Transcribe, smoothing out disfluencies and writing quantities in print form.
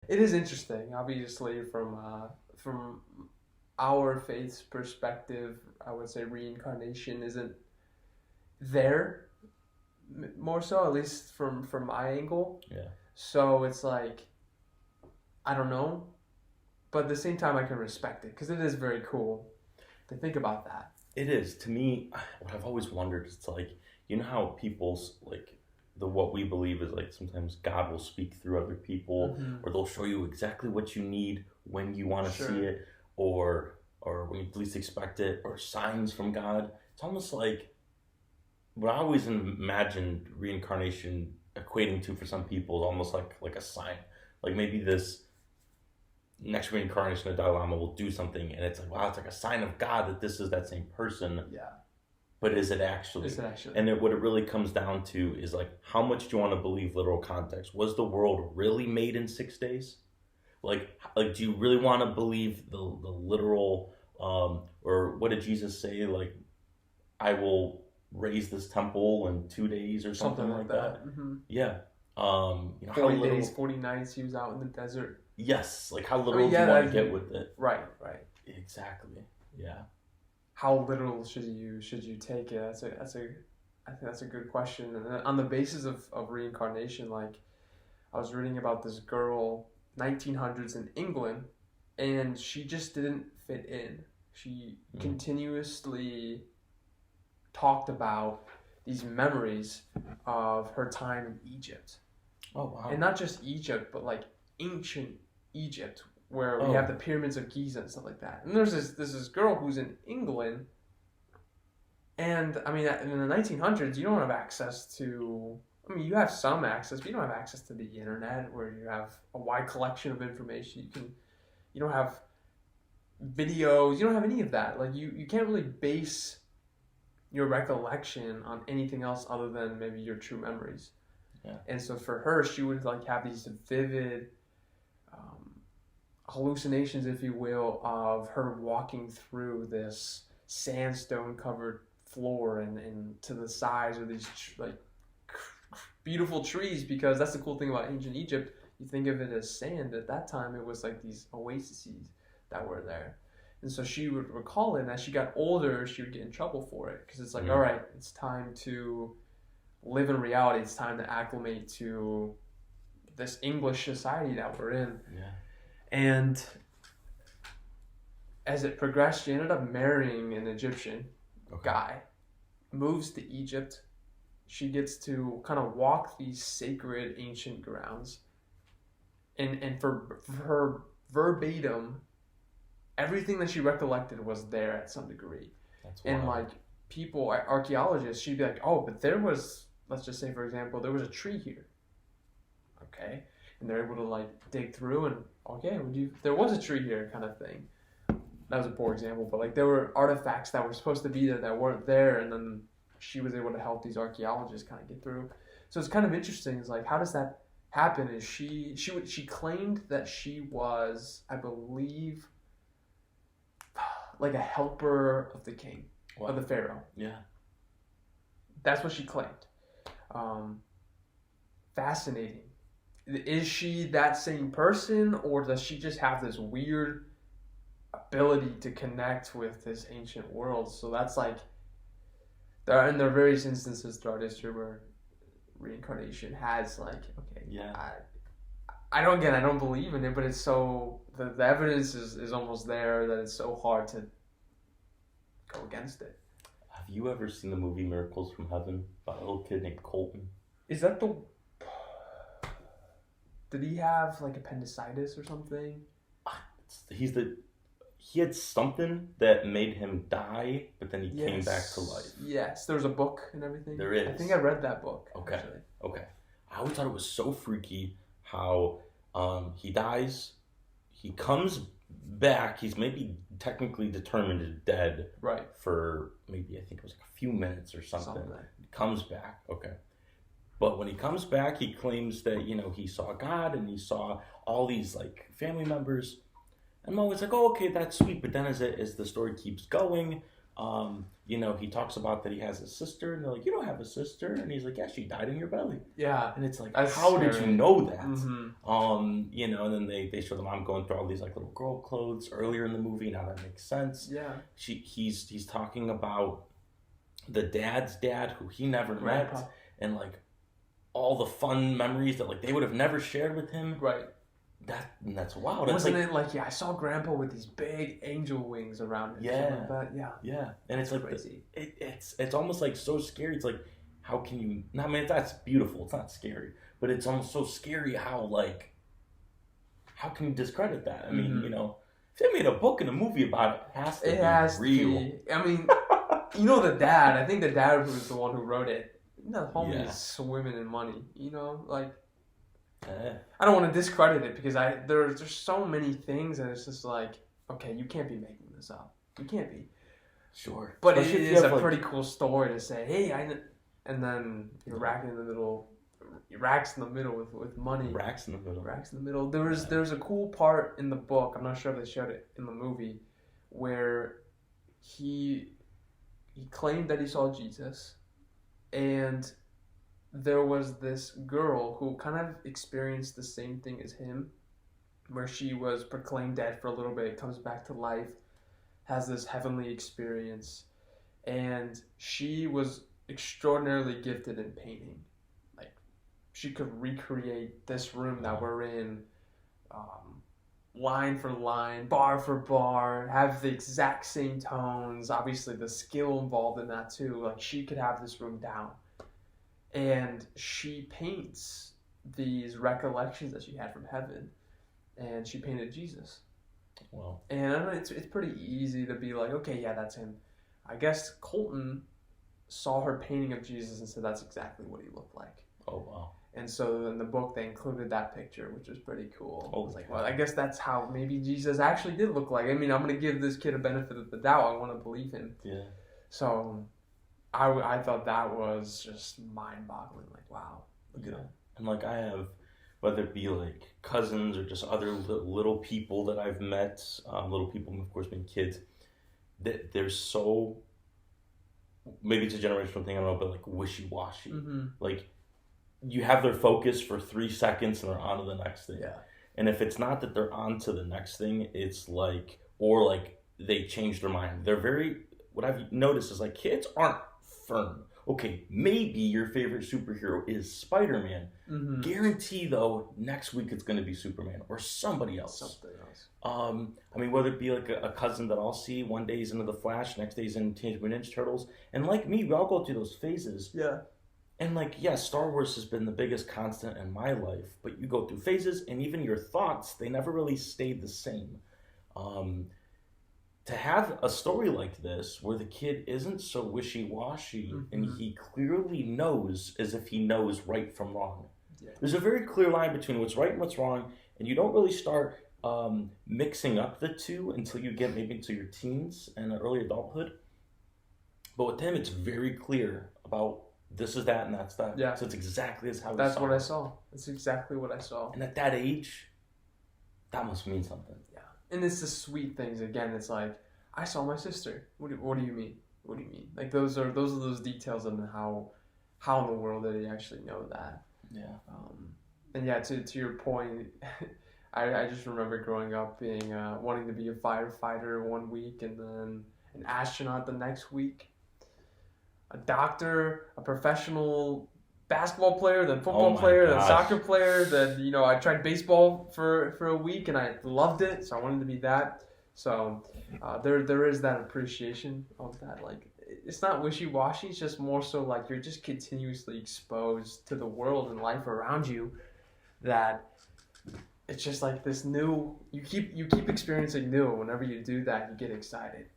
It is interesting, obviously, from our faith's perspective. I would say reincarnation isn't there more so, at least from my angle. Yeah. So it's like, I don't know, but at the same time I can respect it because it is very cool to think about that. It is. To me, what I've always wondered is like, you know how people's like what we believe is like sometimes God will speak through other people, or they'll show you exactly what you need when you want to see it, or when you least expect it, or signs from God. It's almost like what I always imagined reincarnation equating to for some people is almost like a sign. Like maybe this next reincarnation of Dalai Lama will do something, and it's like, wow, it's like a sign of God that this is that same person. Yeah. But is it actually? And what it really comes down to is like, how much do you want to believe literal context? Was the world really made in 6 days? Like do you really want to believe the literal, or what did Jesus say? Like, I will raise this temple in 2 days or something like that. Mm-hmm. Yeah. 40 days, 40 nights he was out in the desert. Yes. Like, how literal do you want to get with it? Right. Exactly. Yeah. How literal should you take it? I think that's a good question. And on the basis of reincarnation, like, I was reading about this girl, 1900s in England, and she just didn't fit in. She continuously talked about these memories of her time in Egypt. Oh, wow. And not just Egypt, but like ancient Egypt, where we have the pyramids of Giza and stuff like that. And there's this girl who's in England, and I mean, in the 1900s, you don't have access to. I mean, you have some access, but you don't have access to the internet, where you have a wide collection of information. You don't have videos. You don't have any of that. Like, you can't really base your recollection on anything else other than maybe your true memories. Yeah. And so for her, she would like have these vivid hallucinations, if you will, of her walking through this sandstone covered floor and to the sides of these beautiful trees, because that's the cool thing about ancient Egypt. You think of it as sand. At that time, it was like these oases that were there. And so she would recall it, and as she got older, she would get in trouble for it, because it's like, all right, it's time to live in reality. It's time to acclimate to this English society that we're in. Yeah. And as it progressed, she ended up marrying an Egyptian guy, moves to Egypt. She gets to kind of walk these sacred ancient grounds. And for her verbatim, everything that she recollected was there at some degree. That's wild. And like people, archaeologists, she'd be like, oh, but there was, let's just say, for example, there was a tree here. Okay. And they're able to like dig through and, okay, there was a tree here, kind of thing. That was a poor example, but like there were artifacts that were supposed to be there that weren't there, and then she was able to help these archaeologists kind of get through. So it's kind of interesting. It's like, how does that happen? Is she claimed that she was, I believe, like a helper of the king, of the pharaoh. Yeah. That's what she claimed. Fascinating. Is she that same person, or does she just have this weird ability to connect with this ancient world? So that's like, there are various instances throughout history where reincarnation has like, okay, yeah, I don't believe in it, but it's so, the evidence is almost there that it's so hard to go against it. Have you ever seen the movie Miracles from Heaven by a little kid named Colton? Is that the... Did he have like appendicitis or something? He had something that made him die, but then he came back to life. Yes, there was a book and everything. There is. I think I read that book. Okay. Actually. Okay. I always thought it was so freaky how he dies, he comes back, he's maybe technically determined as dead. Right. For maybe, I think it was like a few minutes or something. He comes back. Okay. But when he comes back, he claims that, he saw God and he saw all these like family members. And I'm always like, oh, okay, that's sweet. But then as the story keeps going, You know, he talks about that he has a sister, and they're like, "You don't have a sister," and he's like, "Yeah, she died in your belly." Yeah, and it's like, that's how scary. did you know that? Mm-hmm. You know, and then they show the mom going through all these like little girl clothes earlier in the movie. Now that makes sense. Yeah, he's talking about the dad's dad who he never met, and like all the fun memories that like they would have never shared with him. Right. That's wild. Wasn't it like, yeah, I saw Grandpa with these big angel wings around him. Yeah. Like that. Yeah. And it's like crazy. It's almost like so scary. It's like, how can you? I mean, that's beautiful. It's not scary, but it's almost so scary how can you discredit that? I mean, you know, if they made a book and a movie about it, it has to be real. I mean, you know, the dad. I think the dad was the one who wrote it. The homie is swimming in money. You know, like. I don't want to discredit it because there's so many things and it's just like, okay, you can't be making this up. You can't be. Sure. But especially it is a pretty cool story to say, hey, and then you're racking in the middle. Racks in the middle with money. Racks in the middle. There's a cool part in the book. I'm not sure if they showed it in the movie, where he claimed that he saw Jesus, and there was this girl who kind of experienced the same thing as him, where she was proclaimed dead for a little bit, comes back to life, has this heavenly experience, and she was extraordinarily gifted in painting. Like, she could recreate this room that we're in, line for line, bar for bar, have the exact same tones, obviously the skill involved in that too. Like, she could have this room down. And she paints these recollections that she had from heaven, and she painted Jesus. Wow. And I know it's pretty easy to be like, okay, yeah, that's him. I guess Colton saw her painting of Jesus and said that's exactly what he looked like. Oh, wow. And so in the book they included that picture, which was pretty cool. Oh, I was like, well, I guess that's how maybe Jesus actually did look like. I mean, I'm going to give this kid a benefit of the doubt. I want to believe him. Yeah. So I thought that was just mind-boggling. Like, wow, look at him. And like I have, whether it be like cousins or just other little people that I've met, little people, of course, being kids, that they're so, maybe it's a generational thing, I don't know, but like wishy-washy. Mm-hmm. Like, you have their focus for 3 seconds and they're on to the next thing. Yeah. And if it's not that they're on to the next thing, it's like, or like they change their mind. They're very, what I've noticed is like kids aren't firm. Okay, maybe your favorite superhero is Spider-Man. Mm-hmm. Guarantee though, next week it's going to be Superman or somebody else. Something else. I mean, whether it be like a cousin that I'll see, one day he's into the Flash, next day he's in Teenage Mutant Ninja Turtles, and like me, we all go through those phases. Yeah. And like, yeah, Star Wars has been the biggest constant in my life, but you go through phases, and even your thoughts, they never really stayed the same. To have a story like this where the kid isn't so wishy-washy, mm-hmm. and he clearly knows as if he knows right from wrong. Yeah. There's a very clear line between what's right and what's wrong, and you don't really start mixing up the two until you get maybe into your teens and early adulthood. But with him, it's very clear about this is that and that's that. Yeah. So it's exactly as how that's what I saw. That's exactly what I saw. And at that age, that must mean something. Yeah. And it's the sweet things. Again, it's like, I saw my sister. What do you mean? What do you mean? Like, those are those details and how in the world did he actually know that? Yeah. And yeah, to your point, I just remember growing up being wanting to be a firefighter one week and then an astronaut the next week, a doctor, a professional basketball player, then football player, then soccer player, then I tried baseball for a week and I loved it, so I wanted to be that. So there is that appreciation of that. Like, it's not wishy-washy, it's just more so like you're just continuously exposed to the world and life around you, that it's just like this new, you keep experiencing new. Whenever you do that, you get excited.